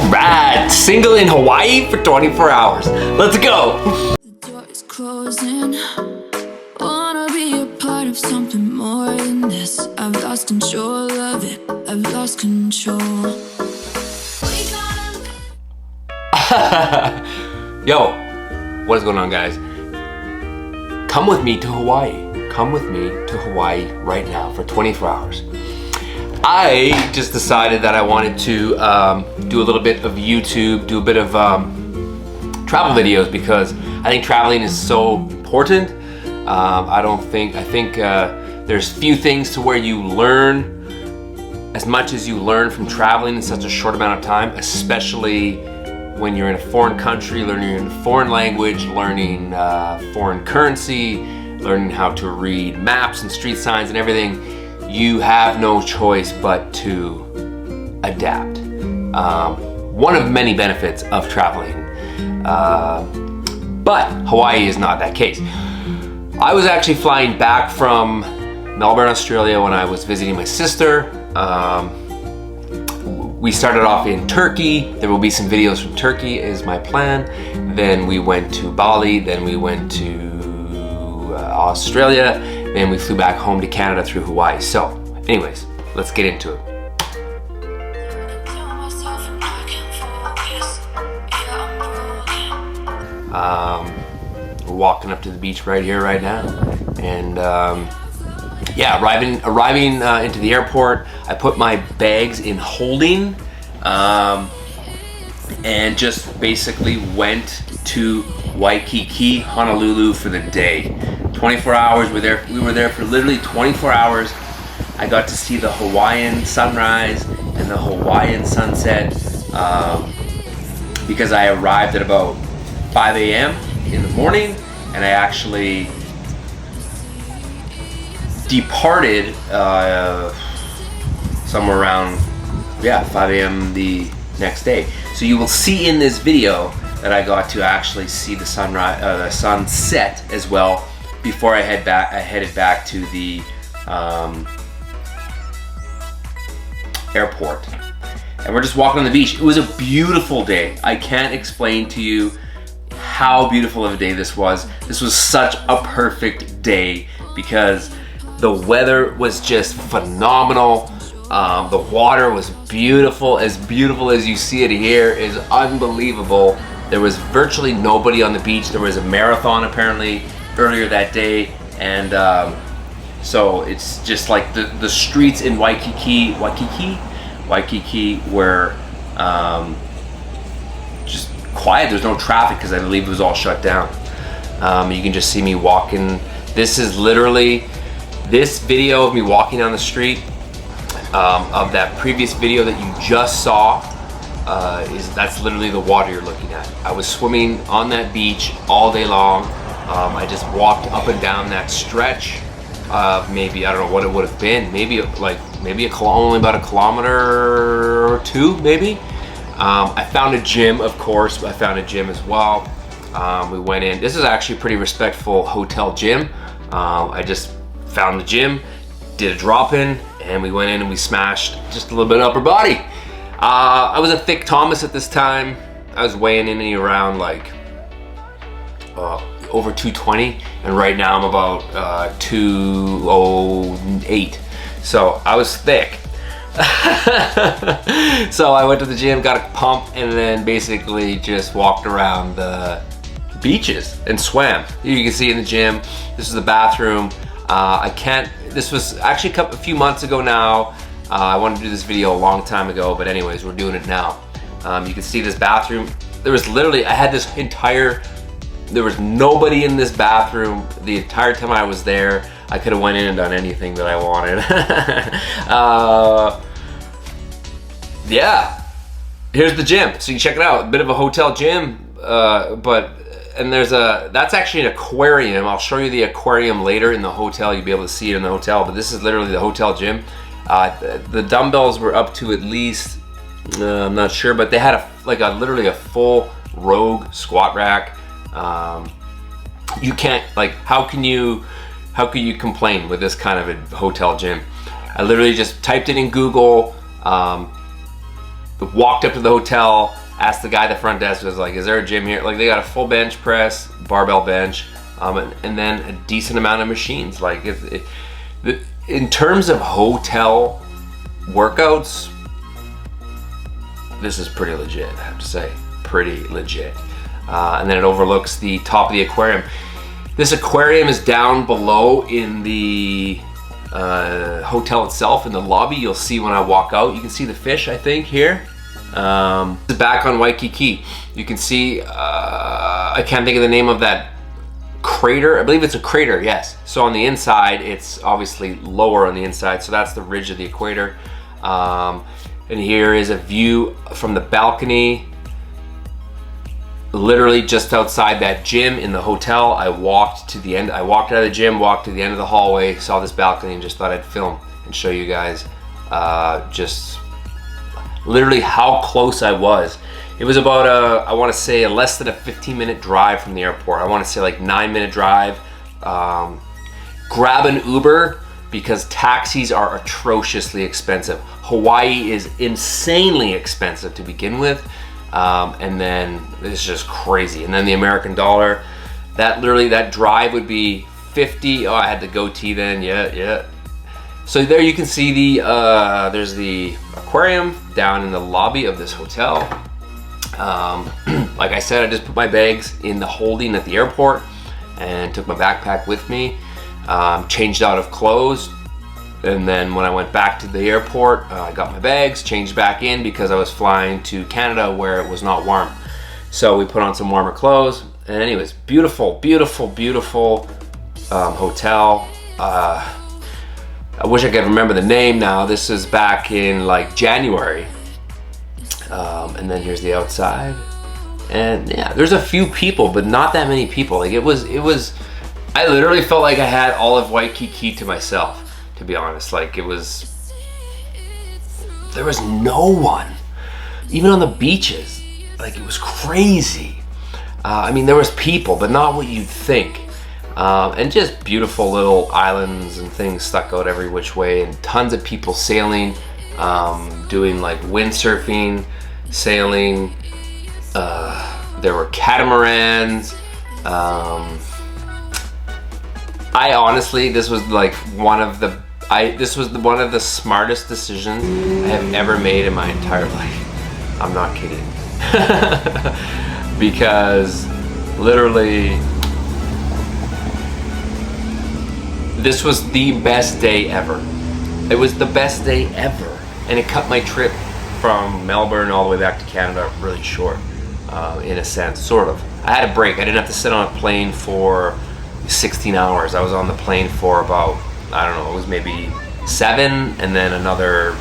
Alright, single in Hawaii for 24 hours. Let's go! The door is closing. Wanna be a part of something more than this. I've lost control of it. I've lost control. Yo, what is going on, guys? Come with me to Hawaii. Come with me to Hawaii right now for 24 hours. I just decided that I wanted to do a little bit of YouTube, do a bit of travel videos, because I think traveling is so important. I think there's few things to where you learn as much as you learn from traveling in such a short amount of time, especially when you're in a foreign country, learning a foreign language, learning foreign currency, learning how to read maps and street signs and everything. You have no choice but to adapt. One of many benefits of traveling, but Hawaii is not that case. I was actually flying back from Melbourne, Australia when I was visiting my sister. We started off in Turkey. There will be some videos from Turkey is my plan. Then we went to Bali, then we went to Australia, then we flew back home to Canada through Hawaii. So anyways, let's get into it. We're walking up to the beach right here, right now. And yeah, arriving into the airport, I put my bags in holding and just basically went to Waikiki, Honolulu for the day. 24 hours, we were there for literally 24 hours. I got to see the Hawaiian sunrise and the Hawaiian sunset because I arrived at about 5 a.m. in the morning, and I actually departed somewhere around 5 a.m. the next day. So you will see in this video that I got to actually see the sunrise, the sunset as well before I headed back to the airport. And we're just walking on the beach. It was a beautiful day. I can't explain to you how beautiful of a day this was. This was such a perfect day because the weather was just phenomenal. The water was beautiful as you see it here is unbelievable. There was virtually nobody on the beach. There was a marathon apparently earlier that day, and so it's just like the streets in Waikiki were just quiet. There's no traffic because I believe it was all shut down. You can just see me walking. This is literally this video of me walking down the street of that previous video that you just saw. That's literally the water you're looking at. I was swimming on that beach all day long. I just walked up and down that stretch of maybe, I don't know what it would have been, maybe only about a kilometer or two, maybe. I found a gym, of course. I found a gym as well. We went in. This is actually a pretty respectful hotel gym. I just found the gym, did a drop-in, and we went in and we smashed just a little bit of upper body. I was a thick Thomas at this time. I was weighing in and around like over 220, and right now I'm about 208. So I was thick. So I went to the gym, got a pump, and then basically just walked around the beaches and swam. You can see in the gym, this is the bathroom. This was actually a few months ago now. I wanted to do this video a long time ago, but anyways, we're doing it now. You can see this bathroom. There was literally, there was nobody in this bathroom the entire time I was there. I could have went in and done anything that I wanted. Yeah, here's the gym. So you can check it out, a bit of a hotel gym, that's actually an aquarium. I'll show you the aquarium later in the hotel. You'll be able to see it in the hotel, but this is literally the hotel gym. The dumbbells were up to at least, I'm not sure, but they had literally a full Rogue squat rack. You can't, how can you complain with this kind of a hotel gym? I literally just typed it in Google, walked up to the hotel, asked the guy at the front desk, was like, is there a gym here? Like, they got a full bench press, barbell bench, and then a decent amount of machines. Like, in terms of hotel workouts, this is pretty legit, I have to say. Pretty legit. And then it overlooks the top of the aquarium. This aquarium is down below in the hotel itself, in the lobby. You'll see when I walk out. You can see the fish, I think, here. Back on Waikiki. You can see, I can't think of the name of that crater. I believe it's a crater, yes. So on the inside, it's obviously lower on the inside. So that's the ridge of the equator. And here is a view from the balcony, literally just outside that gym in the hotel. I walked to the end. I walked out of the gym, walked to the end of the hallway, saw this balcony, and just thought I'd film and show you guys just literally how close I was. It was about I want to say less than a 15-minute drive from the airport. I want to say like 9-minute drive. Grab an Uber because taxis are atrociously expensive. Hawaii is insanely expensive to begin with. And then it's just crazy. And then the American dollar, that drive would be 50. Oh, I had the goatee then, yeah. So there you can see there's the aquarium down in the lobby of this hotel. Like I said, I just put my bags in the holding at the airport and took my backpack with me, changed out of clothes. And then when I went back to the airport, I got my bags, changed back in because I was flying to Canada where it was not warm. So we put on some warmer clothes. And anyways, beautiful, beautiful, beautiful hotel. I wish I could remember the name now. This is back in like January. And then here's the outside. And yeah, there's a few people, but not that many people. Like it was, I literally felt like I had all of Waikiki to myself. To be honest, like there was no one, even on the beaches. Like it was crazy. I mean, there was people, but not what you'd think. And just beautiful little islands and things stuck out every which way, and tons of people sailing, doing like windsurfing, sailing. There were catamarans. I honestly, this was like one of the smartest decisions I have ever made in my entire life. I'm not kidding. Because literally, this was the best day ever. It was the best day ever. And it cut my trip from Melbourne all the way back to Canada really short, in a sense, sort of. I had a break. I didn't have to sit on a plane for 16 hours. I was on the plane for about, I don't know, it was maybe 7, and then another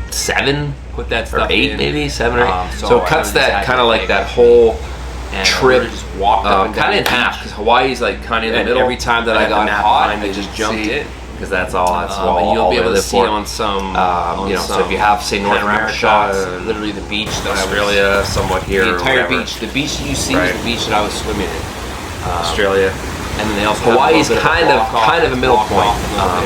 7, put that stuff 8 in. Maybe 7 or 8. So it cuts that kind of like that whole trip just walked up kind of in half, because Hawaii's like kind of in the middle. Every time that I got hot, I just jumped in, because that's all. And you'll be able to see on some, you know, so if you have, say, North America shots, literally the beach, Australia, somewhat here, the entire beach. The beach that you see is the beach that I was swimming in. Australia, and then they also Hawaii is kind of a middle point.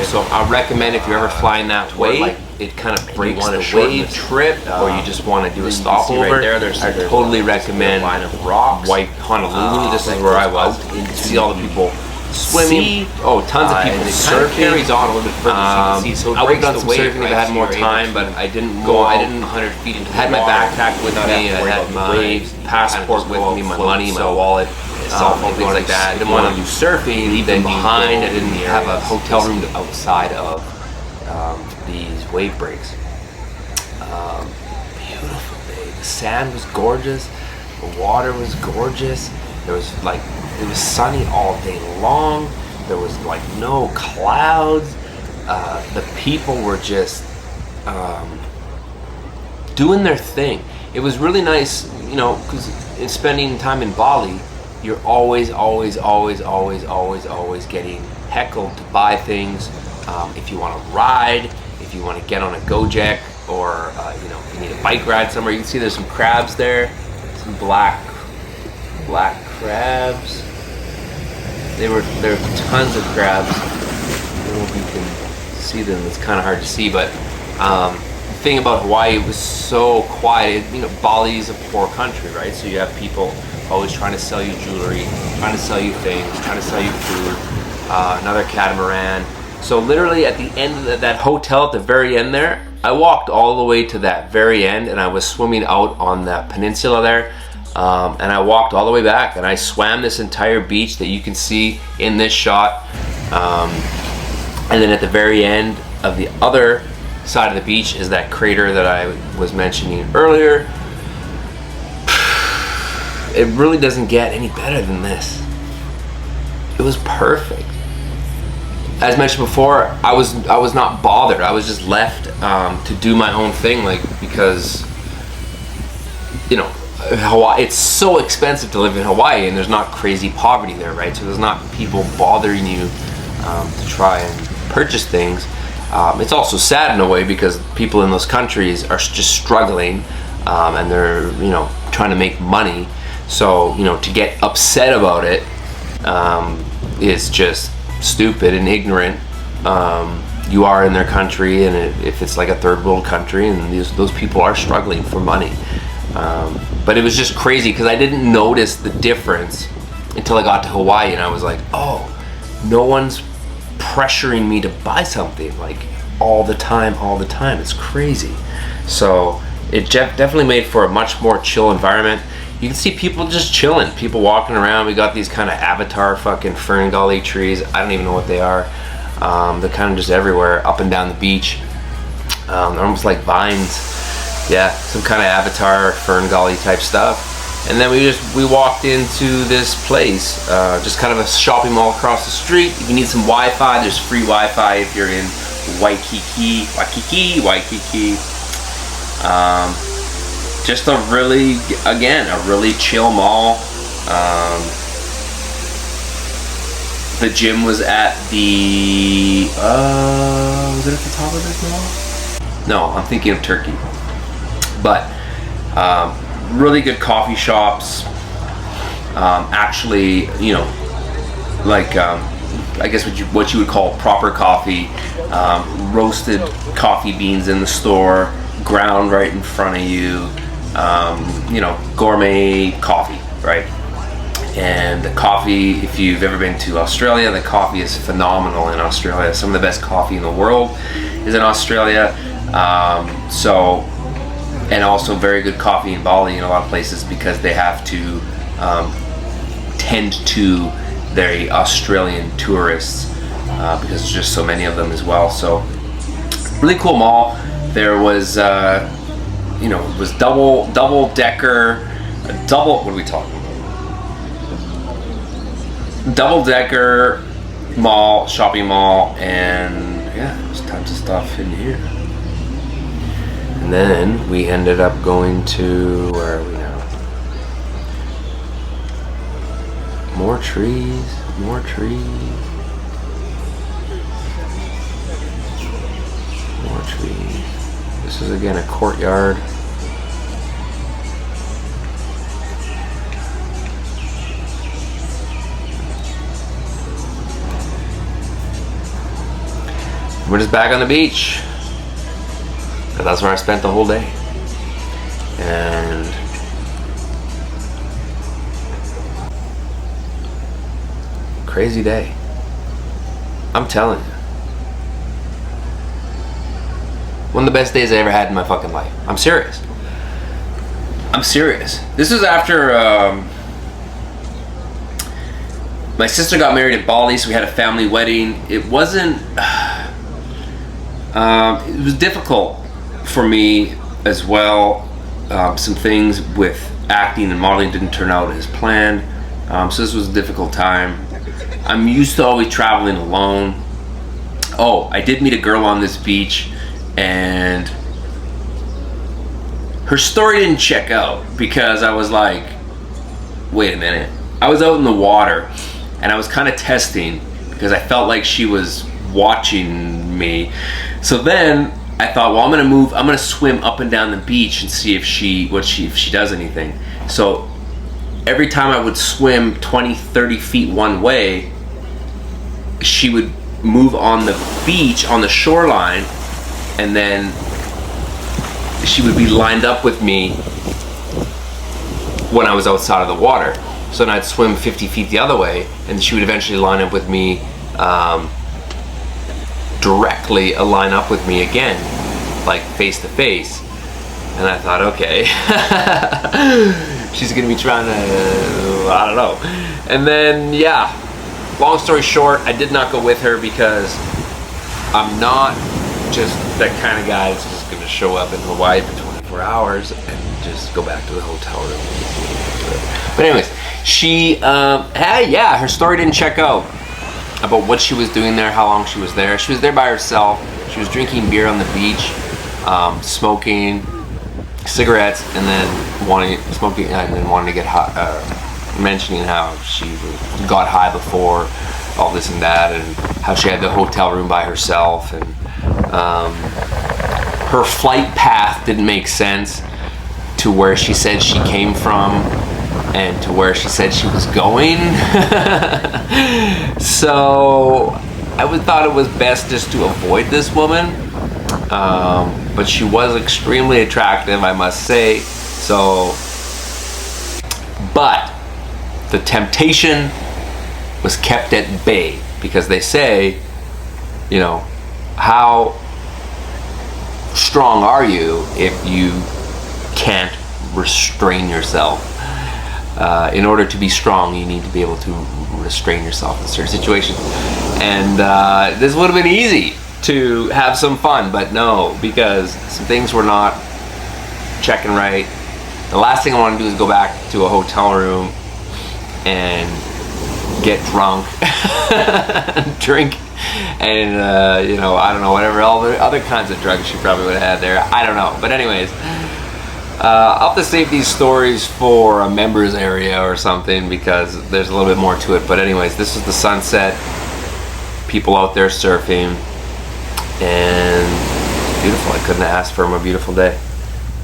So I recommend if you're ever flying that way, like it kind of breaks the wave trip, or you just want to do a stopover. I totally recommend White Honolulu. This is where I was. You can see all the people swimming. Oh, tons of people. Surf carries on a little bit further. So I would have done some surfing if I had more time, but I didn't go. I didn't 100 feet into. I had my backpack with me. I had my passport with me, my money, my wallet. Cell phone, things like that. I didn't want to do surfing, leave them behind. I didn't have a hotel room outside of these wave breaks. Beautiful day. The sand was gorgeous. The water was gorgeous. There was like, it was sunny all day long. There was like no clouds. The people were just doing their thing. It was really nice, you know, because in spending time in Bali, you're always getting heckled to buy things. If you want to ride, if you want to get on a Gojek, or you know, if you need a bike ride somewhere, you can see there's some crabs there, some black crabs. There were tons of crabs. I don't know if you can see them. It's kind of hard to see, but thing about Hawaii, it was so quiet. You know, Bali is a poor country, right? So you have people always trying to sell you jewelry, trying to sell you things, trying to sell you food, another catamaran. So literally at the end of that hotel, at the very end there, I walked all the way to that very end, and I was swimming out on that peninsula there. And I walked all the way back, and I swam this entire beach that you can see in this shot. And then at the very end of the other side of the beach is that crater that I was mentioning earlier. It really doesn't get any better than this. It was perfect. As mentioned before, I was not bothered. I was just left to do my own thing, like, because, you know, Hawaii, it's so expensive to live in Hawaii, and there's not crazy poverty there, right? So there's not people bothering you to try and purchase things. It's also sad in a way because people in those countries are just struggling, and they're, you know, trying to make money. So, you know, to get upset about it is just stupid and ignorant. You are in their country, and if it's like a third world country, and those people are struggling for money. But it was just crazy because I didn't notice the difference until I got to Hawaii, and I was like, oh, no one's pressuring me to buy something like all the time. It's crazy. So it definitely made for a much more chill environment. You can see people just chilling, people walking around. We got these kind of avatar fucking fern gully trees. I don't even know what they are. They're kind of just everywhere, up and down the beach. They're almost like vines. Yeah, some kind of avatar fern gully type stuff. And then we walked into this place, just kind of a shopping mall across the street. If you need some Wi-Fi, there's free Wi-Fi if you're in Waikiki. Just a really, again, a really chill mall. The gym was at the, was it at the top of this mall? No, I'm thinking of Turkey. But really good coffee shops. Actually, you know, like I guess what you would call proper coffee. Roasted coffee beans in the store, ground right in front of you. You know, gourmet coffee, right? And the coffee, if you've ever been to Australia, the coffee is phenomenal in Australia. Some of the best coffee in the world is in Australia. And also very good coffee in Bali in a lot of places because they have to tend to their Australian tourists because there's just so many of them as well. So really cool mall. There was, you know, it was double decker, what are we talking about? Double decker mall, shopping mall, and yeah, there's tons of stuff in here. And then we ended up going to, where are we now? More trees. This is again a courtyard. We're just back on the beach. That's where I spent the whole day. And crazy day. I'm telling you. One of the best days I ever had in my fucking life. I'm serious. This is after my sister got married in Bali, so we had a family wedding. It wasn't it was difficult for me as well. Some things with acting and modeling didn't turn out as planned, so this was a difficult time. I'm used to always traveling alone. Oh, I did meet a girl on this beach, and her story didn't check out because I was like, wait a minute. I was out in the water and I was kind of testing because I felt like she was watching me. So then I thought, well, I'm gonna swim up and down the beach and see if she does anything. So every time I would swim 20, 30 feet one way, she would move on the beach, on the shoreline, and then she would be lined up with me when I was outside of the water. So then I'd swim 50 feet the other way, and she would eventually line up with me, directly line up with me again, like face to face. And I thought, okay, she's gonna be trying to, I don't know. And then, yeah, long story short, I did not go with her because I'm not just that kind of guy that's just gonna show up in Hawaii for 24 hours and just go back to the hotel room. But anyways, she, yeah, her story didn't check out about what she was doing there, how long she was there. She was there by herself. She was drinking beer on the beach, smoking cigarettes, and then wanting to get high, mentioning how she got high before, all this and that, and how she had the hotel room by herself, and her flight path didn't make sense to where she said she came from and to where she said she was going. So I thought it was best just to avoid this woman. But she was extremely attractive, I must say. So, but the temptation was kept at bay, because they say, you know, how strong are you if you can't restrain yourself? In order to be strong, you need to be able to restrain yourself in certain situations. And this would have been easy to have some fun, but no, because some things were not checking right. The last thing I want to do is go back to a hotel room and get drunk, drink, and you know, I don't know, whatever other kinds of drugs she probably would have had there. I don't know. But anyways, I'll have to save these stories for a members area or something, because there's a little bit more to it. But anyways, this is the sunset, people out there surfing, and it's beautiful. I couldn't have asked for a more beautiful day.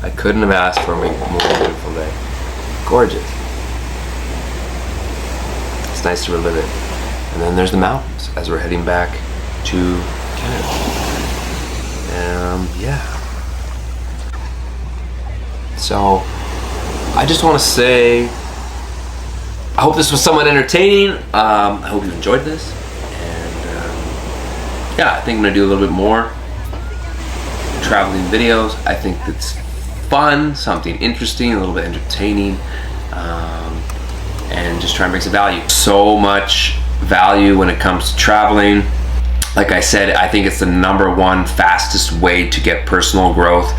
I couldn't have asked for a more beautiful day. Gorgeous. It's nice to relive it. And then there's the mountains as we're heading back to Canada. Yeah. So I just want to say, I hope this was somewhat entertaining. I hope you enjoyed this. Yeah, I think I'm gonna do a little bit more traveling videos. I think it's fun, something interesting, a little bit entertaining, and just try and bring some value. So much value when it comes to traveling. Like I said, I think it's the #1 fastest way to get personal growth.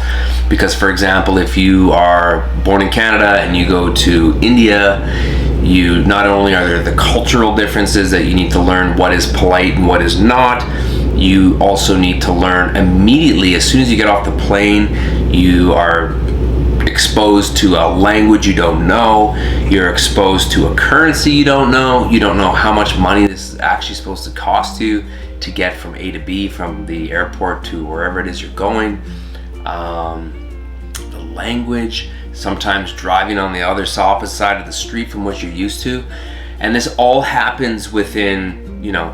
Because, for example, if you are born in Canada and you go to India, you not only are there the cultural differences that you need to learn what is polite and what is not, you also need to learn immediately, as soon as you get off the plane, you are exposed to a language you don't know, you're exposed to a currency you don't know how much money this is actually supposed to cost you to get from A to B, from the airport to wherever it is you're going. The language, sometimes driving on the opposite side of the street from what you're used to. And this all happens within, you know,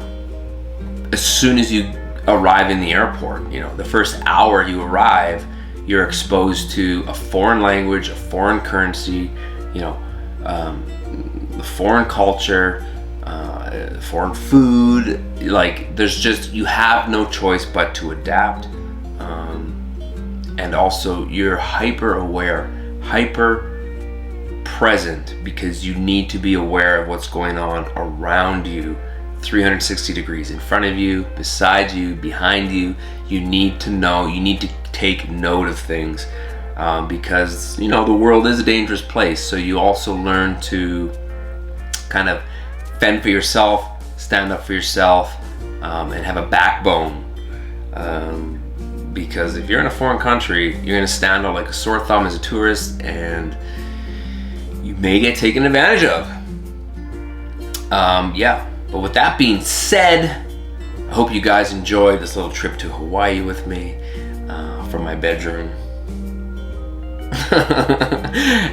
as soon as you arrive in the airport. You know, the first hour you arrive, you're exposed to a foreign language, a foreign currency, you know, the foreign culture, foreign food. Like, there's just, you have no choice but to adapt. And also you're hyper aware, hyper present, because you need to be aware of what's going on around you, 360 degrees in front of you, beside you, behind you. You need to know, you need to take note of things, because, you know, the world is a dangerous place. So you also learn to kind of fend for yourself, stand up for yourself, and have a backbone. Because if you're in a foreign country, you're gonna stand out like a sore thumb as a tourist, and you may get taken advantage of. Yeah, but with that being said, I hope you guys enjoyed this little trip to Hawaii with me, from my bedroom.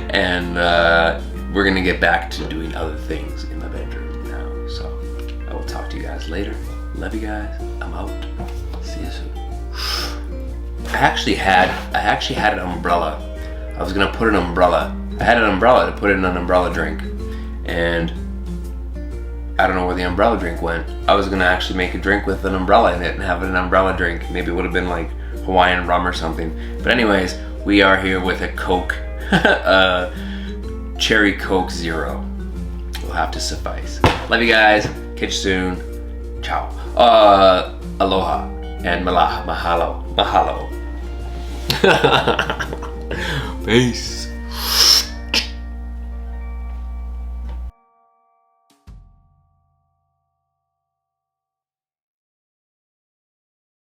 And we're gonna get back to doing other things in my bedroom now. So I will talk to you guys later. Love you guys. I'm out. See you soon. I actually had an umbrella. I was gonna put an umbrella. I had an umbrella to put in an umbrella drink, and I don't know where the umbrella drink went. I was gonna actually make a drink with an umbrella in it and have an umbrella drink. Maybe it would have been like Hawaiian rum or something. But anyways, we are here with a Coke, Cherry Coke Zero. Will have to suffice. Love you guys. Catch you soon. Ciao. Aloha and mahalo. Peace.